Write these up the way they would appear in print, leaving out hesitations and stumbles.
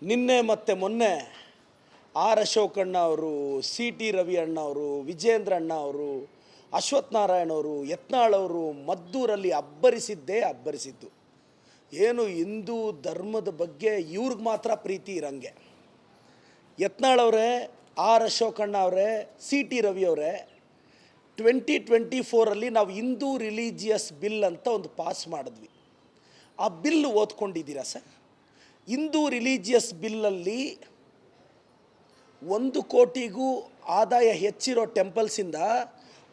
ನಿನ್ನೆ ಮತ್ತು ಮೊನ್ನೆ ಆರ್ ಅಶೋಕಣ್ಣ ಅವರು, ಸಿ ಟಿ ರವಿ ಅಣ್ಣ ಅವರು, ವಿಜೇಂದ್ರ ಅಣ್ಣ ಅವರು, ಅಶ್ವಥ್ ನಾರಾಯಣ ಅವರು, ಯತ್ನಾಳ್ ಅವರು ಮದ್ದೂರಲ್ಲಿ ಅಬ್ಬರಿಸಿದ್ದು. ಏನು ಹಿಂದೂ ಧರ್ಮದ ಬಗ್ಗೆ ಇವ್ರಿಗೆ ಮಾತ್ರ ಪ್ರೀತಿ ಇರಂಗೆ. ಯತ್ನಾಳ್ ಅವರೇ, ಆರ್ ಅಶೋಕಣ್ಣ ಅವರೇ, ಸಿ ಟಿ ರವಿ ಅವರೇ, 2024 ನಾವು ಹಿಂದೂ ರಿಲಿಜಿಯಸ್ ಬಿಲ್ ಅಂತ ಒಂದು ಪಾಸ್ ಮಾಡಿದ್ವಿ. ಆ ಬಿಲ್ ಓದ್ಕೊಂಡಿದ್ದೀರಾ ಸರ್? ಹಿಂದೂ ರಿಲಿಜಿಯಸ್ ಬಿಲ್ಲಲ್ಲಿ 1 ಕೋಟಿಗೂ ಆದಾಯ ಹೆಚ್ಚಿರೋ ಟೆಂಪಲ್ಸಿಂದ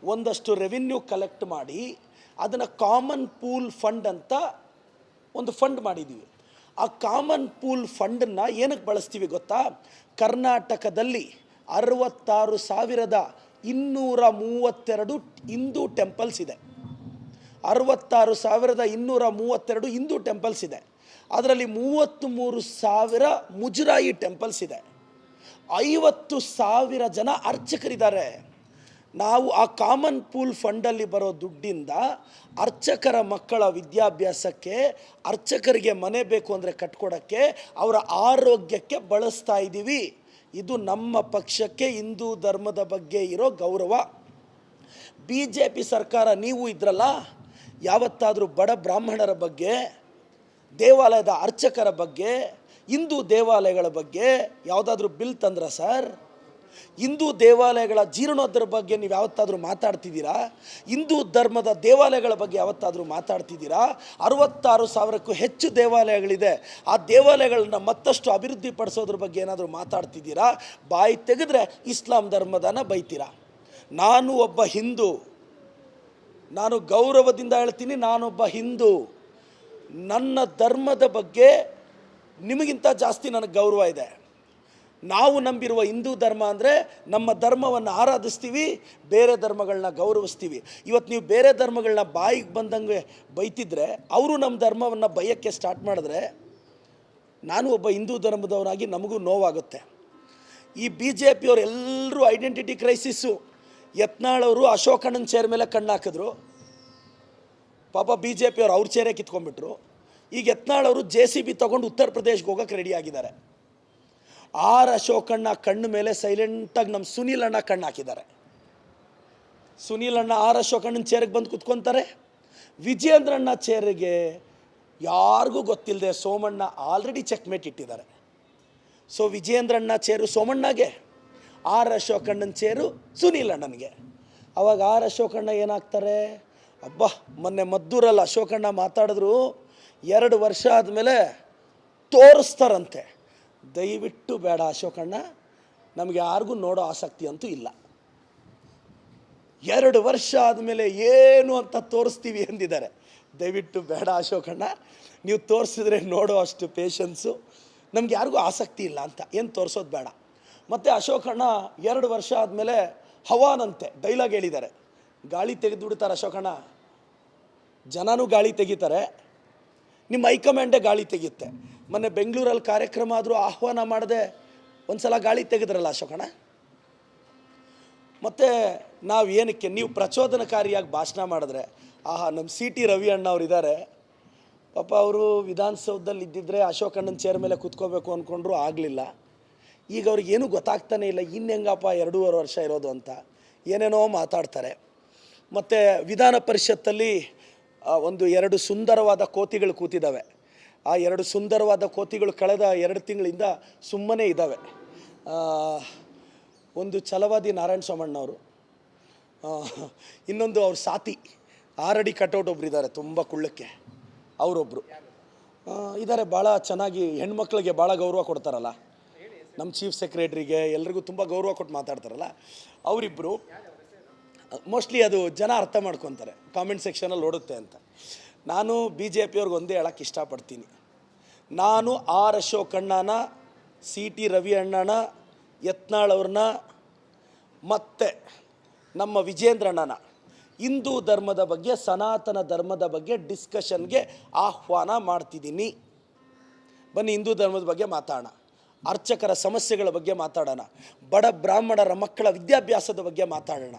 ಒಂದಷ್ಟು ರೆವಿನ್ಯೂ ಕಲೆಕ್ಟ್ ಮಾಡಿ ಅದನ್ನು ಕಾಮನ್ ಪೂಲ್ ಫಂಡ್ ಅಂತ ಒಂದು ಫಂಡ್ ಮಾಡಿದ್ದೀವಿ. ಆ ಕಾಮನ್ ಪೂಲ್ ಫಂಡನ್ನು ಏನಕ್ಕೆ ಬಳಸ್ತೀವಿ ಗೊತ್ತಾ? ಕರ್ನಾಟಕದಲ್ಲಿ 66,232 ಹಿಂದೂ ಟೆಂಪಲ್ಸ್ ಇದೆ. 66,232 ಹಿಂದೂ ಟೆಂಪಲ್ಸ್ ಇದೆ. ಅದರಲ್ಲಿ 33,000 ಮುಜರಾಯಿ ಟೆಂಪಲ್ಸ್ ಇದೆ. 50,000 ಜನ ಅರ್ಚಕರಿದ್ದಾರೆ. ನಾವು ಆ ಕಾಮನ್ ಪೂಲ್ ಫಂಡಲ್ಲಿ ಬರೋ ದುಡ್ಡಿಂದ ಅರ್ಚಕರ ಮಕ್ಕಳ ವಿದ್ಯಾಭ್ಯಾಸಕ್ಕೆ, ಅರ್ಚಕರಿಗೆ ಮನೆ ಬೇಕು ಅಂದರೆ ಕಟ್ಕೊಡೋಕ್ಕೆ, ಅವರ ಆರೋಗ್ಯಕ್ಕೆ ಬಳಸ್ತಾ ಇದ್ದೀವಿ. ಇದು ನಮ್ಮ ಪಕ್ಷಕ್ಕೆ ಹಿಂದೂ ಧರ್ಮದ ಬಗ್ಗೆ ಇರೋ ಗೌರವ. BJP ಸರ್ಕಾರ ನೀವು ಇದ್ರಲ್ಲ, ಯಾವತ್ತಾದರೂ ಬಡ ಬ್ರಾಹ್ಮಣರ ಬಗ್ಗೆ, ದೇವಾಲಯದ ಅರ್ಚಕರ ಬಗ್ಗೆ, ಹಿಂದೂ ದೇವಾಲಯಗಳ ಬಗ್ಗೆ ಯಾವುದಾದ್ರೂ ಬಿಲ್ ತಂದ್ರ ಸರ್? ಹಿಂದೂ ದೇವಾಲಯಗಳ ಜೀರ್ಣೋದ್ಧಾರ ಬಗ್ಗೆ ನೀವು ಯಾವತ್ತಾದರೂ ಮಾತಾಡ್ತಿದ್ದೀರಾ? ಹಿಂದೂ ಧರ್ಮದ ದೇವಾಲಯಗಳ ಬಗ್ಗೆ ಯಾವತ್ತಾದರೂ ಮಾತಾಡ್ತಿದ್ದೀರಾ? 66,000ಕ್ಕೂ ಹೆಚ್ಚು ದೇವಾಲಯಗಳಿದೆ. ಆ ದೇವಾಲಯಗಳನ್ನ ಮತ್ತಷ್ಟು ಅಭಿವೃದ್ಧಿ ಪಡಿಸೋದ್ರ ಬಗ್ಗೆ ಏನಾದರೂ ಮಾತಾಡ್ತಿದ್ದೀರಾ? ಬಾಯಿ ತೆಗೆದ್ರೆ ಇಸ್ಲಾಂ ಧರ್ಮದನ ಬೈತೀರಾ. ನಾನು ಒಬ್ಬ ಹಿಂದೂ, ನಾನು ಗೌರವದಿಂದ ಹೇಳ್ತೀನಿ, ನಾನೊಬ್ಬ ಹಿಂದೂ. ನನ್ನ ಧರ್ಮದ ಬಗ್ಗೆ ನಿಮಗಿಂತ ಜಾಸ್ತಿ ನನಗೆ ಗೌರವ ಇದೆ. ನಾವು ನಂಬಿರುವ ಹಿಂದೂ ಧರ್ಮ ಅಂದರೆ ನಮ್ಮ ಧರ್ಮವನ್ನು ಆರಾಧಿಸ್ತೀವಿ, ಬೇರೆ ಧರ್ಮಗಳನ್ನ ಗೌರವಿಸ್ತೀವಿ. ಇವತ್ತು ನೀವು ಬೇರೆ ಧರ್ಮಗಳನ್ನ ಬಾಯಿಗೆ ಬಂದಂಗೆ ಬೈತಿದ್ರೆ, ಅವರು ನಮ್ಮ ಧರ್ಮವನ್ನು ಬೈಯೋಕ್ಕೆ ಸ್ಟಾರ್ಟ್ ಮಾಡಿದ್ರೆ, ನಾನು ಒಬ್ಬ ಹಿಂದೂ ಧರ್ಮದವನಾಗಿ ನಮಗೂ ನೋವಾಗುತ್ತೆ. ಈ BJP ಅವರು ಎಲ್ಲರೂ ಐಡೆಂಟಿಟಿ ಕ್ರೈಸಿಸ್ಸು. ಯತ್ನಾಳ್ ಅವರು ಅಶೋಕಣ್ಣನ ಚೇರ್ ಮೇಲೆ ಕಣ್ಣು ಹಾಕಿದ್ರು. ಪಾಪ BJP ಅವರು ಅವ್ರ ಚೇರೇ ಕಿತ್ಕೊಂಡ್ಬಿಟ್ರು. ಈಗ ಯತ್ನಾಳ್ ಅವರು JCB ತೊಗೊಂಡು ಉತ್ತರ ಪ್ರದೇಶ್ಗೆ ಹೋಗೋಕ್ಕೆ ರೆಡಿ ಆಗಿದ್ದಾರೆ. ಆರ್ ಅಶೋಕಣ್ಣ ಕಣ್ಣು ಮೇಲೆ ಸೈಲೆಂಟಾಗಿ ನಮ್ಮ ಸುನೀಲ್ ಅಣ್ಣ ಕಣ್ಣು ಹಾಕಿದ್ದಾರೆ. ಸುನೀಲ್ ಅಣ್ಣ ಆರ್ ಅಶೋಕಣ್ಣನ ಚೇರಿಗೆ ಬಂದು ಕುತ್ಕೊತಾರೆ. ವಿಜೇಂದ್ರ ಅಣ್ಣ ಚೇರಿಗೆ ಯಾರಿಗೂ ಗೊತ್ತಿಲ್ಲದೆ ಸೋಮಣ್ಣ ಆಲ್ರೆಡಿ ಚೆಕ್ಮೇಟ್ ಇಟ್ಟಿದ್ದಾರೆ. ಸೊ ವಿಜೇಂದ್ರ ಅಣ್ಣ ಚೇರು ಸೋಮಣ್ಣಗೆ, ಆರ್ ಅಶೋಕಣ್ಣನ ಚೇರು ಸುನೀಲ್ ಅಣ್ಣನಿಗೆ. ಅವಾಗ ಆರ್ ಅಶೋಕಣ್ಣ ಏನಾಗ್ತಾರೆ? ಅಬ್ಬಾ, ಮೊನ್ನೆ ಮದ್ದೂರಲ್ಲಿ ಅಶೋಕಣ್ಣ ಮಾತಾಡಿದ್ರು, 2 ವರ್ಷ ಆದಮೇಲೆ ತೋರಿಸ್ತಾರಂತೆ. ದಯವಿಟ್ಟು ಬೇಡ ಅಶೋಕಣ್ಣ, ನಮಗೆ ಯಾರಿಗೂ ನೋಡೋ ಆಸಕ್ತಿ ಅಂತೂ ಇಲ್ಲ. 2 ವರ್ಷ ಆದಮೇಲೆ ಏನು ಅಂತ ತೋರಿಸ್ತೀವಿ ಎಂದಿದ್ದಾರೆ. ದಯವಿಟ್ಟು ಬೇಡ ಅಶೋಕಣ್ಣ, ನೀವು ತೋರಿಸಿದ್ರೆ ನೋಡೋ ಅಷ್ಟು ಪೇಷನ್ಸು ನಮ್ಗೆ ಯಾರಿಗೂ ಆಸಕ್ತಿ ಇಲ್ಲ ಅಂತ. ಏನು ತೋರಿಸೋದು ಬೇಡ. ಮತ್ತು ಅಶೋಕಣ್ಣ 2 ವರ್ಷ ಆದಮೇಲೆ ಹವಾನಂತೆ ಡೈಲಾಗ್ ಹೇಳಿದ್ದಾರೆ. ಗಾಳಿ ತೆಗೆದುಬಿಡ್ತಾರೆ ಅಶೋಕಣ್ಣ, ಜನನೂ ಗಾಳಿ ತೆಗಿತಾರೆ, ನಿಮ್ಮ ಹೈಕಮಾಂಡೇ ಗಾಳಿ ತೆಗೆಯುತ್ತೆ. ಮೊನ್ನೆ ಬೆಂಗಳೂರಲ್ಲಿ ಕಾರ್ಯಕ್ರಮ ಆದರೂ ಆಹ್ವಾನ ಮಾಡದೆ ಒಂದು ಸಲ ಗಾಳಿ ತೆಗೆದ್ರಲ್ಲ ಅಶೋಕಣ್ಣ. ಮತ್ತು ನಾವು ಏನಕ್ಕೆ ನೀವು ಪ್ರಚೋದನಕಾರಿಯಾಗಿ ಭಾಷಣ ಮಾಡಿದ್ರೆ, ನಮ್ಮ ಸಿ ಟಿ ರವಿ ಅಣ್ಣ ಅವ್ರು ಇದ್ದಾರೆ, ಪಾಪ ಅವರು ವಿಧಾನಸೌಧದಲ್ಲಿ ಇದ್ದಿದ್ದರೆ ಅಶೋಕಣ್ಣನ ಚೇರ್ ಮೇಲೆ ಕೂತ್ಕೋಬೇಕು ಅಂದ್ಕೊಂಡ್ರು, ಆಗಲಿಲ್ಲ. ಈಗ ಅವ್ರಿಗೇನು ಗೊತ್ತಾಗ್ತಾನೆ ಇಲ್ಲ, ಇನ್ನೆಂಗಪ್ಪ 2.5 ವರ್ಷ ಇರೋದು ಅಂತ ಏನೇನೋ ಮಾತಾಡ್ತಾರೆ. ಮತ್ತು ವಿಧಾನ ಪರಿಷತ್ತಲ್ಲಿ 2 ಸುಂದರವಾದ ಕೋತಿಗಳು ಕೂತಿದ್ದಾವೆ. ಆ 2 ಸುಂದರವಾದ ಕೋತಿಗಳು ಕಳೆದ 2 ತಿಂಗಳಿಂದ ಸುಮ್ಮನೆ ಇದ್ದಾವೆ. ಒಂದು ಛಲವಾದಿ ನಾರಾಯಣ ಸ್ವಾಮಣ್ಣವರು, ಇನ್ನೊಂದು ಅವ್ರ ಸಾತಿ 6 ಅಡಿ ಕಟೌಟ್ ಒಬ್ರು ಇದ್ದಾರೆ, ತುಂಬ ಕುಳ್ಳಕ್ಕೆ, ಅವರೊಬ್ಬರು ಇದ್ದಾರೆ. ಭಾಳ ಚೆನ್ನಾಗಿ ಹೆಣ್ಮಕ್ಳಿಗೆ ಭಾಳ ಗೌರವ ಕೊಡ್ತಾರಲ್ಲ, ನಮ್ಮ ಚೀಫ್ ಸೆಕ್ರೆಟ್ರಿಗೆ ಎಲ್ರಿಗೂ ತುಂಬ ಗೌರವ ಕೊಟ್ಟು ಮಾತಾಡ್ತಾರಲ್ಲ, ಅವರಿಬ್ಬರು. ಮೋಸ್ಟ್ಲಿ ಅದು ಜನ ಅರ್ಥ ಮಾಡ್ಕೊತಾರೆ, ಕಾಮೆಂಟ್ ಸೆಕ್ಷನಲ್ಲಿ ಓಡುತ್ತೆ ಅಂತ. ನಾನು BJP ಅವ್ರಿಗೆ ಒಂದೇ ಹೇಳೋಕ್ಕೆ ಇಷ್ಟಪಡ್ತೀನಿ. ನಾನು ಆರ್ ಅಶೋಕಣ್ಣನ, ಸಿ ಟಿ ರವಿ ಅಣ್ಣನ, ಯತ್ನಾಳ್ ಅವ್ರನ್ನ ಮತ್ತು ನಮ್ಮ ವಿಜೇಂದ್ರ ಅಣ್ಣನ ಹಿಂದೂ ಧರ್ಮದ ಬಗ್ಗೆ, ಸನಾತನ ಧರ್ಮದ ಬಗ್ಗೆ ಡಿಸ್ಕಷನ್ಗೆ ಆಹ್ವಾನ ಮಾಡ್ತಿದ್ದೀನಿ. ಬನ್ನಿ ಹಿಂದೂ ಧರ್ಮದ ಬಗ್ಗೆ ಮಾತಾಡೋಣ, ಅರ್ಚಕರ ಸಮಸ್ಯೆಗಳ ಬಗ್ಗೆ ಮಾತಾಡೋಣ, ಬಡ ಬ್ರಾಹ್ಮಣರ ಮಕ್ಕಳ ವಿದ್ಯಾಭ್ಯಾಸದ ಬಗ್ಗೆ ಮಾತಾಡೋಣ.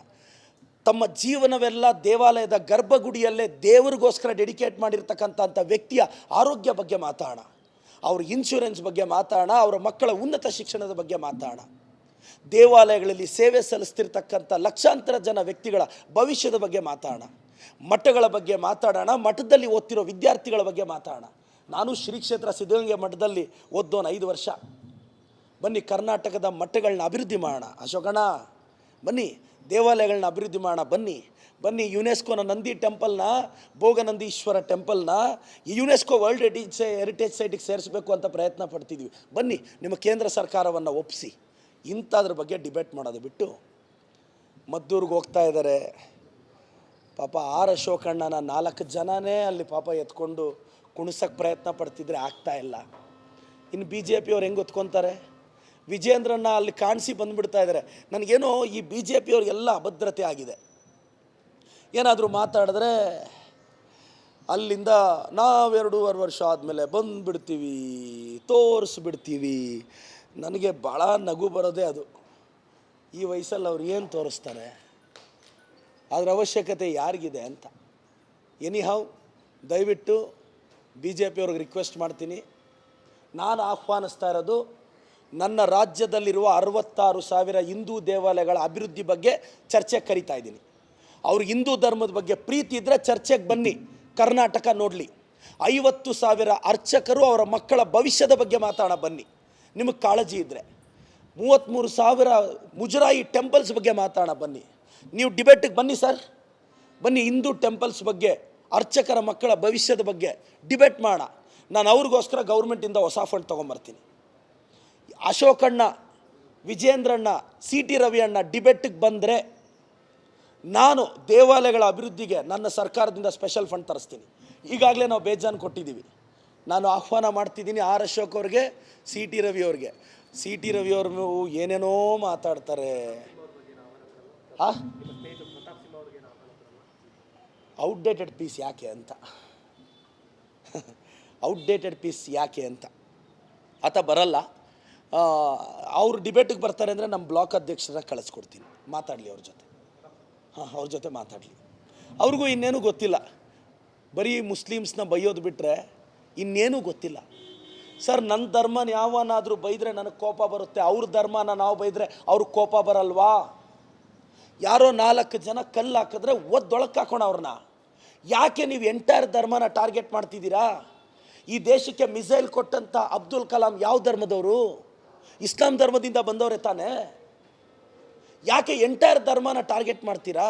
ತಮ್ಮ ಜೀವನವೆಲ್ಲ ದೇವಾಲಯದ ಗರ್ಭಗುಡಿಯಲ್ಲೇ ದೇವರಿಗೋಸ್ಕರ ಡೆಡಿಕೇಟ್ ಮಾಡಿರ್ತಕ್ಕಂಥ ವ್ಯಕ್ತಿಯ ಆರೋಗ್ಯ ಬಗ್ಗೆ ಮಾತಾಡೋಣ. ಅವ್ರ ಇನ್ಶೂರೆನ್ಸ್ ಬಗ್ಗೆ ಮಾತಾಡೋಣ, ಅವರ ಮಕ್ಕಳ ಉನ್ನತ ಶಿಕ್ಷಣದ ಬಗ್ಗೆ ಮಾತಾಡೋಣ, ದೇವಾಲಯಗಳಲ್ಲಿ ಸೇವೆ ಸಲ್ಲಿಸ್ತಿರ್ತಕ್ಕಂಥ ಲಕ್ಷಾಂತರ ಜನ ವ್ಯಕ್ತಿಗಳ ಭವಿಷ್ಯದ ಬಗ್ಗೆ ಮಾತಾಡೋಣ, ಮಠಗಳ ಬಗ್ಗೆ ಮಾತಾಡೋಣ, ಮಠದಲ್ಲಿ ಓದ್ತಿರೋ ವಿದ್ಯಾರ್ಥಿಗಳ ಬಗ್ಗೆ ಮಾತಾಡೋಣ. ನಾನು ಶ್ರೀ ಕ್ಷೇತ್ರ ಸಿದ್ಧಗಂಗೆ ಮಠದಲ್ಲಿ ಓದ್ದೋನು 5 ವರ್ಷ. ಬನ್ನಿ ಕರ್ನಾಟಕದ ಮಠಗಳನ್ನ ಅಭಿವೃದ್ಧಿ ಮಾಡೋಣ ಅಶೋಕಣ್ಣ, ಬನ್ನಿ ದೇವಾಲಯಗಳನ್ನ ಅಭಿವೃದ್ಧಿ ಮಾಡೋಣ, ಬನ್ನಿ ಯುನೆಸ್ಕೋನ ನಂದಿ ಟೆಂಪಲ್ನ, ಭೋಗನಂದೀಶ್ವರ ಟೆಂಪಲ್ನ ಯುನೆಸ್ಕೋ ವರ್ಲ್ಡ್ ಹೆರಿಟೇಜ್ ಸೈಟಿಗೆ ಸೇರಿಸಬೇಕು ಅಂತ ಪ್ರಯತ್ನ ಪಡ್ತಿದ್ವಿ. ಬನ್ನಿ ನಿಮ್ಮ ಕೇಂದ್ರ ಸರ್ಕಾರವನ್ನು ಒಪ್ಪಿಸಿ. ಇಂಥದ್ರ ಬಗ್ಗೆ ಡಿಬೇಟ್ ಮಾಡೋದು ಬಿಟ್ಟು ಮದ್ದೂರಿಗೆ ಹೋಗ್ತಾ ಇದ್ದಾರೆ. ಪಾಪ ಆರ್ ಅಶೋಕಣ್ಣನ 4 ಜನನೇ ಅಲ್ಲಿ ಪಾಪ ಎತ್ಕೊಂಡು ಕುಣಿಸೋಕ್ಕೆ ಪ್ರಯತ್ನ ಪಡ್ತಿದ್ರೆ ಆಗ್ತಾ ಇಲ್ಲ. ಇನ್ನು BJP ಅವ್ರು ಹೆಂಗೆ ಹೊತ್ಕೊತಾರೆ? ವಿಜೇಂದ್ರನ್ನ ಅಲ್ಲಿ ಕಾಣಿಸಿ ಬಂದುಬಿಡ್ತಾ ಇದ್ದಾರೆ. ನನಗೇನೋ ಈ BJP ಅವ್ರಿಗೆಲ್ಲ ಅಭದ್ರತೆ ಆಗಿದೆ. ಏನಾದರೂ ಮಾತಾಡಿದ್ರೆ ಅಲ್ಲಿಂದ ನಾವು 2.5 ವರ್ಷ ಆದಮೇಲೆ ಬಂದುಬಿಡ್ತೀವಿ, ತೋರಿಸ್ಬಿಡ್ತೀವಿ. ನನಗೆ ಭಾಳ ನಗು ಬರೋದೇ ಅದು. ಈ ವಯಸ್ಸಲ್ಲಿ ಅವ್ರು ಏನು ತೋರಿಸ್ತಾರೆ? ಅದರ ಅವಶ್ಯಕತೆ ಯಾರಿಗಿದೆ ಅಂತ. ಎನಿಹಾವ್ ದಯವಿಟ್ಟು BJP ಅವ್ರಿಗೆ ರಿಕ್ವೆಸ್ಟ್ ಮಾಡ್ತೀನಿ, ನಾನು ಆಹ್ವಾನಿಸ್ತಾ ಇರೋದು ನನ್ನ ರಾಜ್ಯದಲ್ಲಿರುವ 66,000 ಹಿಂದೂ ದೇವಾಲಯಗಳ ಅಭಿವೃದ್ಧಿ ಬಗ್ಗೆ ಚರ್ಚೆಗೆ ಕರಿತಾ ಇದ್ದೀನಿ. ಅವ್ರಿಗೆ ಹಿಂದೂ ಧರ್ಮದ ಬಗ್ಗೆ ಪ್ರೀತಿ ಇದ್ದರೆ ಚರ್ಚೆಗೆ ಬನ್ನಿ, ಕರ್ನಾಟಕ ನೋಡಲಿ. 50,000 ಅರ್ಚಕರು ಅವರ ಮಕ್ಕಳ ಭವಿಷ್ಯದ ಬಗ್ಗೆ ಮಾತಾಡೋಣ ಬನ್ನಿ, ನಿಮಗೆ ಕಾಳಜಿ ಇದ್ದರೆ. 33,000 ಮುಜರಾಯಿ ಟೆಂಪಲ್ಸ್ ಬಗ್ಗೆ ಮಾತಾಡೋಣ ಬನ್ನಿ. ನೀವು ಡಿಬೇಟಿಗೆ ಬನ್ನಿ ಸರ್, ಬನ್ನಿ ಹಿಂದೂ ಟೆಂಪಲ್ಸ್ ಬಗ್ಗೆ, ಅರ್ಚಕರ ಮಕ್ಕಳ ಭವಿಷ್ಯದ ಬಗ್ಗೆ ಡಿಬೇಟ್ ಮಾಡೋಣ. ನಾನು ಅವ್ರಿಗೋಸ್ಕರ ಗೌರ್ಮೆಂಟಿಂದ ಹೊಸ ಫಂಡ್ ತೊಗೊಂಬರ್ತೀನಿ. ಅಶೋಕಣ್ಣ, ವಿಜೇಂದ್ರಣ್ಣ, CT ರವಿ ಅಣ್ಣ ಡಿಬೇಟಿಗೆ ಬಂದರೆ ನಾನು ದೇವಾಲಯಗಳ ಅಭಿವೃದ್ಧಿಗೆ ನನ್ನ ಸರ್ಕಾರದಿಂದ ಸ್ಪೆಷಲ್ ಫಂಡ್ ತರಿಸ್ತೀನಿ. ಈಗಾಗಲೇ ನಾವು ಬೇಜಾನ್ ಕೊಟ್ಟಿದ್ದೀವಿ. ನಾನು ಆಹ್ವಾನ ಮಾಡ್ತಿದ್ದೀನಿ ಆರ್ ಅಶೋಕ್ ಅವ್ರಿಗೆ, CT ರವಿ ಅವ್ರಿಗೆ. CT ರವಿ ಅವರು ಏನೇನೋ ಮಾತಾಡ್ತಾರೆ. ಔಟ್ಡೇಟೆಡ್ ಪೀಸ್ ಯಾಕೆ ಅಂತ ಔಟ್ಡೇಟೆಡ್ ಪೀಸ್ ಯಾಕೆ ಅಂತ ಆತ ಬರಲ್ಲ. ಅವ್ರು ಡಿಬೇಟಿಗೆ ಬರ್ತಾರೆ ಅಂದರೆ ನಮ್ಮ ಬ್ಲಾಕ್ ಅಧ್ಯಕ್ಷರನ್ನ ಕಳಿಸ್ಕೊಡ್ತೀನಿ, ಮಾತಾಡಲಿ ಅವ್ರ ಜೊತೆ. ಅವ್ರ ಜೊತೆ ಮಾತಾಡಲಿ. ಅವ್ರಿಗೂ ಇನ್ನೇನು ಗೊತ್ತಿಲ್ಲ, ಬರೀ ಮುಸ್ಲಿಮ್ಸ್ನ ಬೈಯೋದು ಬಿಟ್ಟರೆ ಇನ್ನೇನೂ ಗೊತ್ತಿಲ್ಲ. ಸರ್, ನನ್ನ ಧರ್ಮನ ಯಾವನಾದರೂ ಬೈದರೆ ನನಗೆ ಕೋಪ ಬರುತ್ತೆ, ಅವ್ರ ಧರ್ಮನ ನಾವು ಬೈದರೆ ಅವ್ರಿಗೆ ಕೋಪ ಬರಲ್ವಾ? ಯಾರೋ 4 ಜನ ಕಲ್ಲು ಹಾಕಿದ್ರೆ ಒದ್ದೊಳಕ್ಕೆ ಹಾಕೋಣ ಅವ್ರನ್ನ. ಯಾಕೆ ನೀವು ಎಂಟೈರ್ ಧರ್ಮನ ಟಾರ್ಗೆಟ್ ಮಾಡ್ತಿದ್ದೀರಾ? ಈ ದೇಶಕ್ಕೆ ಮಿಸೈಲ್ ಕೊಟ್ಟಂಥ ಅಬ್ದುಲ್ ಕಲಾಂ ಯಾವ ಧರ್ಮದವರು? ಇಸ್ಲಾಂ ಧರ್ಮದಿಂದ ಬಂದವರೇ ತಾನೇ. ಯಾಕೆ ಎಂಟೈರ್ ಧರ್ಮನ ಟಾರ್ಗೆಟ್ ಮಾಡ್ತೀರಾ?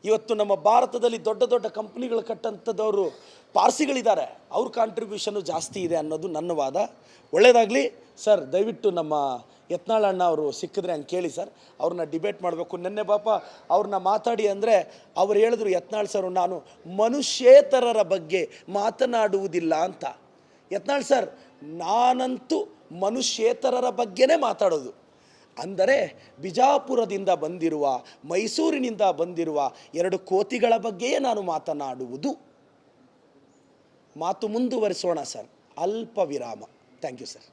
ಇವತ್ತು ನಮ್ಮ ಭಾರತದಲ್ಲಿ ದೊಡ್ಡ ದೊಡ್ಡ ಕಂಪ್ನಿಗಳು ಕಟ್ಟಂಥದ್ದವರು ಪಾರ್ಸಿಗಳಿದ್ದಾರೆ, ಅವ್ರ ಕಾಂಟ್ರಿಬ್ಯೂಷನು ಜಾಸ್ತಿ ಇದೆ ಅನ್ನೋದು ನನ್ನ ವಾದ. ಒಳ್ಳೆಯದಾಗಲಿ ಸರ್. ದಯವಿಟ್ಟು ನಮ್ಮ ಯತ್ನಾಳ್ ಅಣ್ಣ ಅವರು ಸಿಕ್ಕಿದ್ರೆ ಹಂಗೆ ಕೇಳಿ ಸರ್, ಅವ್ರನ್ನ ಡಿಬೇಟ್ ಮಾಡಬೇಕು. ನೆನ್ನೆ ಪಾಪ ಅವ್ರನ್ನ ಮಾತಾಡಿ ಅಂದರೆ ಅವ್ರು ಹೇಳಿದ್ರು, ಯತ್ನಾಳ್ ಸರ್ ನಾನು ಮನುಷ್ಯೇತರರ ಬಗ್ಗೆ ಮಾತನಾಡುವುದಿಲ್ಲ ಅಂತ. ಯತ್ನಾಳ್ ಸರ್, ನಾನಂತೂ ಮನುಷ್ಯೇತರರ ಬಗ್ಗೆನೇ ಮಾತಾಡೋದು. ಅಂದರೆ ಬಿಜಾಪುರದಿಂದ ಬಂದಿರುವ, ಮೈಸೂರಿನಿಂದ ಬಂದಿರುವ 2 ಕೋತಿಗಳ ಬಗ್ಗೆಯೇ ನಾನು ಮಾತನಾಡುವುದು. ಮಾತು ಮುಂದುವರಿಸೋಣ ಸರ್. ಅಲ್ಪ ವಿರಾಮ. Thank you sir.